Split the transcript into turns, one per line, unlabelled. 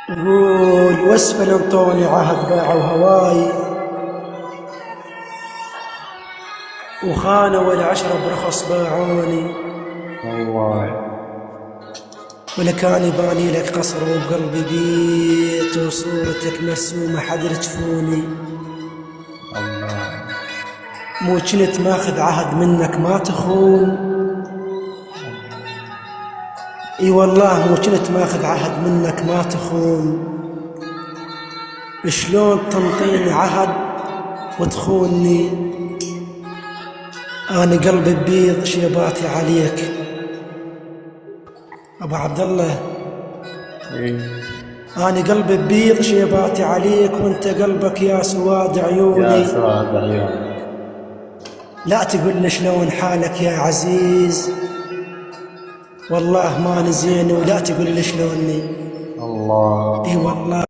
قول واسفل انطوني عهد باعوا هواي، وخانوا والعشرة برخص باعوني.
الله.
ولكان يباني لك قصر وبقلبي بيت، وصورتك مرسومة حدر جفوني.
الله.
مو جنت ماخذ عهد منك ما تخون، اي والله مو جنت ماخذ عهد منك ما تخون. شلون تنطيني عهد وتخوني؟ انا قلبي بيض شيباتي عليك ابو عبد الله.
إيه؟
انا قلبي بيض شيباتي عليك، وانت قلبك يا سواد عيوني.
يا سواد عيوني.
لا تقول لي شلون حالك يا عزيز، والله ما نزين، ولا تقول لي شلوني.
الله.
اي والله.